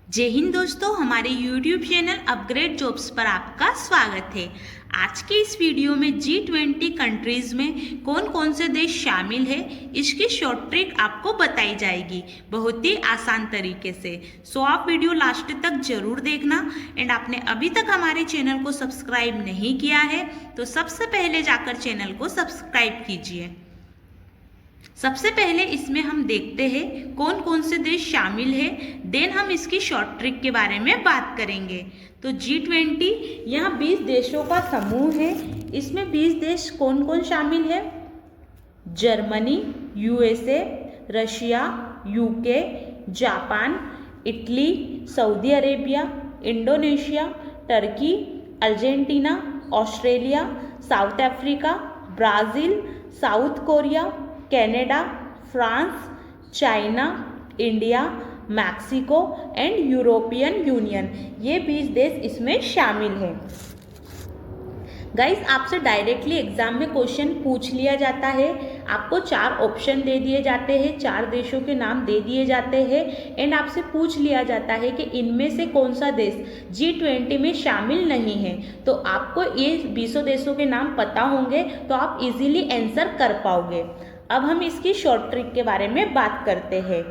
जय हिंद दोस्तों, हमारे YouTube चैनल अपग्रेड जॉब्स पर आपका स्वागत है। आज के इस वीडियो में G20 कंट्रीज में कौन कौन से देश शामिल है, इसकी शॉर्ट ट्रिक आपको बताई जाएगी बहुत ही आसान तरीके से। सो आप वीडियो लास्ट तक जरूर देखना। एंड आपने अभी तक हमारे चैनल को सब्सक्राइब नहीं किया है तो सबसे पहले जाकर चैनल को सब्सक्राइब कीजिए। सबसे पहले इसमें हम देखते हैं कौन कौन से देश शामिल है, देन हम इसकी शॉर्ट ट्रिक के बारे में बात करेंगे। तो G20 यहाँ 20 देशों का समूह है। इसमें 20 देश कौन कौन शामिल है? Germany, USA, Russia, UK, Japan, Italy, Saudi Arabia, Indonesia, Turkey, Argentina, Australia, south Africa, Brazil, south Korea, Canada, France, China, India, Mexico and European Union. ये 20 देश इसमें शामिल हैं। गाइस, आपसे डायरेक्टली एग्जाम में क्वेश्चन पूछ लिया जाता है। आपको 4 ऑप्शन दे दिए जाते हैं, 4 देशों के नाम दे दिए जाते हैं एंड आपसे पूछ लिया जाता है कि इनमें से कौन सा देश G20 में शामिल नहीं है। तो आपको ये 20 देशों के नाम पता होंगे तो आप इजीली आंसर कर पाओगे। अब हम इसकी शॉर्ट ट्रिक के बारे में बात करते हैं।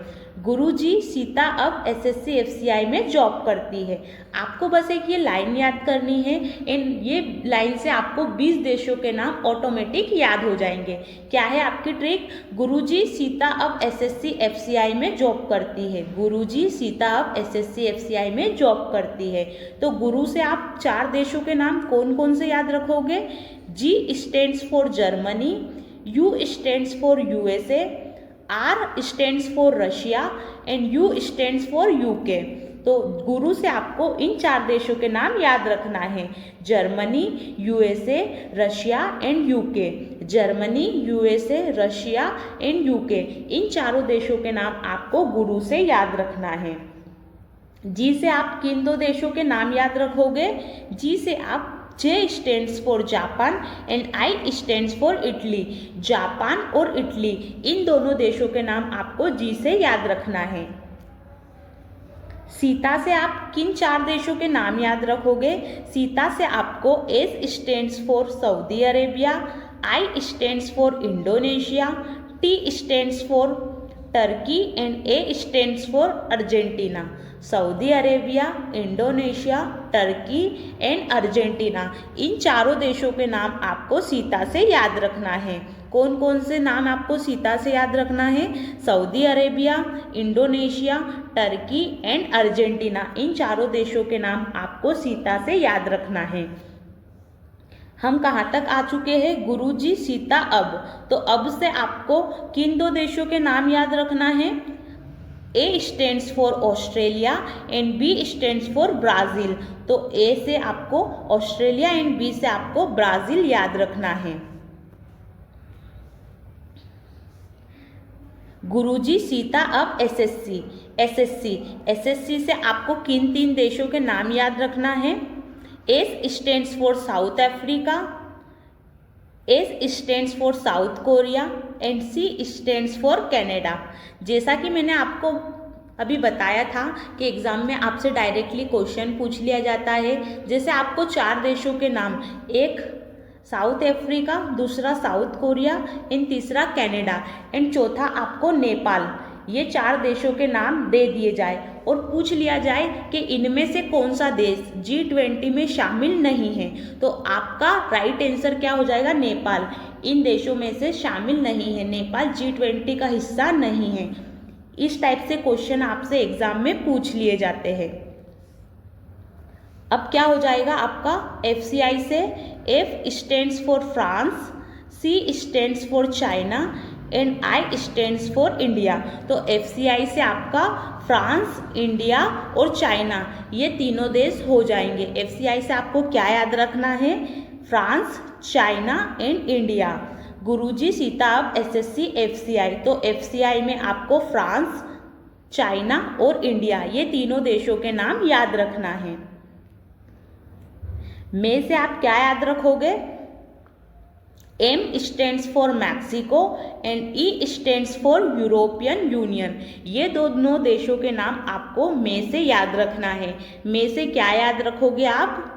गुरुजी सीता अब SSC FCI में जॉब करती है। आपको बस एक ये लाइन याद करनी है एंड ये लाइन से आपको 20 देशों के नाम ऑटोमेटिक याद हो जाएंगे। क्या है आपकी ट्रिक? गुरुजी सीता अब SSC FCI में जॉब करती है। गुरुजी सीता अब SSC FCI में जॉब करती है। तो गुरु से आप 4 देशों के नाम कौन कौन से याद रखोगे? G stands for Germany, U stands for USA, R stands for Russia and U stands for UK। तो गुरु से आपको इन 4 देशों के नाम याद रखना है। Germany, USA, Russia and UK। Germany, USA, Russia and UK। इन चारों देशों के नाम आपको गुरु से याद रखना है। जी से आप किन 2 देशों के नाम याद रखोगे? जी से आप J stands for Japan and I stands for Italy. Japan और इटली, इन दोनों देशों के नाम आपको G से याद रखना है। सीता से आप किन 4 देशों के नाम याद रखोगे? सीता से आपको S stands for Saudi Arabia, I stands for Indonesia, T stands for Turkey and A stands for Argentina. Saudi Arabia, Indonesia, Turkey and Argentina, इन चारों देशों के नाम आपको सीता से याद रखना है। कौन कौन से नाम आपको सीता से याद रखना है? Saudi Arabia, Indonesia, Turkey and Argentina, इन चारों देशों के नाम आपको सीता से याद रखना है। हम कहाँ तक आ चुके हैं? गुरुजी सीता अब। तो अब से आपको किन 2 देशों के नाम याद रखना है? A stands for Australia and B stands for Brazil. तो A से आपको ऑस्ट्रेलिया एंड B से आपको ब्राज़ील याद रखना है। गुरुजी सीता अब SSC से आपको किन 3 देशों के नाम याद रखना है? S stands for south Africa, S stands for south Korea and C stands for Canada. जैसा कि मैंने आपको अभी बताया था कि एग्ज़ाम में आपसे डायरेक्टली क्वेश्चन पूछ लिया जाता है। जैसे आपको 4 देशों के नाम, एक साउथ अफ्रीका, दूसरा साउथ कोरिया एंड तीसरा कनाडा एंड चौथा आपको नेपाल, ये 4 देशों के नाम दे दिए जाए और पूछ लिया जाए कि इनमें से कौन सा देश G20 में शामिल नहीं है, तो आपका राइट आंसर क्या हो जाएगा? नेपाल। इन देशों में से शामिल नहीं है, नेपाल G20 का हिस्सा नहीं है। इस टाइप से क्वेश्चन आपसे एग्जाम में पूछ लिए जाते हैं। अब क्या हो जाएगा आपका? FCI से F stands for France, C stands for China and I stands for India. तो FCI से आपका फ्रांस, इंडिया और चाइना, ये तीनों देश हो जाएंगे। FCI से आपको क्या याद रखना है? France, China and India. Guruji Sita अब SSC FCI, तो FCI में आपको फ्रांस, चाइना और इंडिया, ये तीनों देशों के नाम याद रखना है। में से आप क्या याद रखोगे? M stands for Mexico and E stands for European Union. ये दोनों देशों के नाम आपको में से याद रखना है। में से क्या याद रखोगे आप?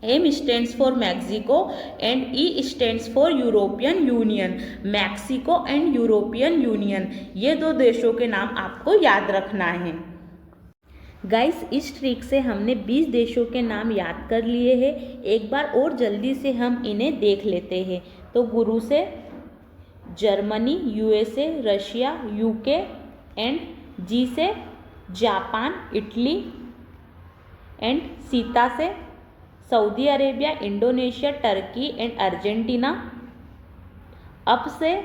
M stands for Mexico and E stands for European Union. Mexico and European Union, ये दो देशों के नाम आपको याद रखना है। गाइस, इस ट्रिक से हमने 20 देशों के नाम याद कर लिए हैं। एक बार और जल्दी से हम इन्हें देख लेते हैं। तो गुरु से Germany, USA, Russia, UK and G से जापान, इटली एंड सीता से Saudi Arabia, Indonesia, Turkey and Argentina. अप से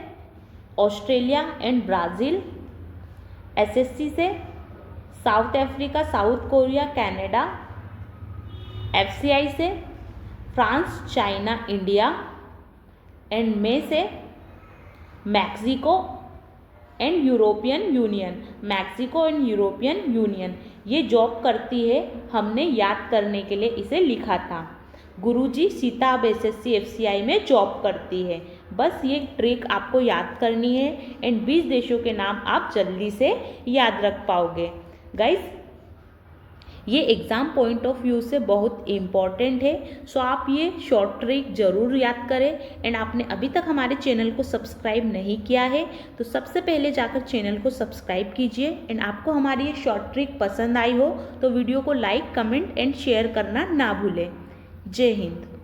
ऑस्ट्रेलिया एंड ब्राज़ील। SSC से South Africa, South Korea, Canada. FCI से France, China, India and M से Mexico and European Union. Mexico and European Union ये job करती है, हमने याद करने के लिए इसे लिखा था। गुरुजी सीता अब SSC FCI में जॉब करती है। बस ये ट्रिक आपको याद करनी है एंड 20 देशों के नाम आप जल्दी से याद रख पाओगे। गाइस, ये एग्ज़ाम पॉइंट ऑफ व्यू से बहुत इम्पॉर्टेंट है। सो आप ये शॉर्ट ट्रिक ज़रूर याद करें। एंड आपने अभी तक हमारे चैनल को सब्सक्राइब नहीं किया है तो सबसे पहले जाकर चैनल को सब्सक्राइब कीजिए। एंड आपको हमारी ये शॉर्ट ट्रिक पसंद आई हो तो वीडियो को लाइक, कमेंट एंड शेयर करना ना भूलें। जय हिंद।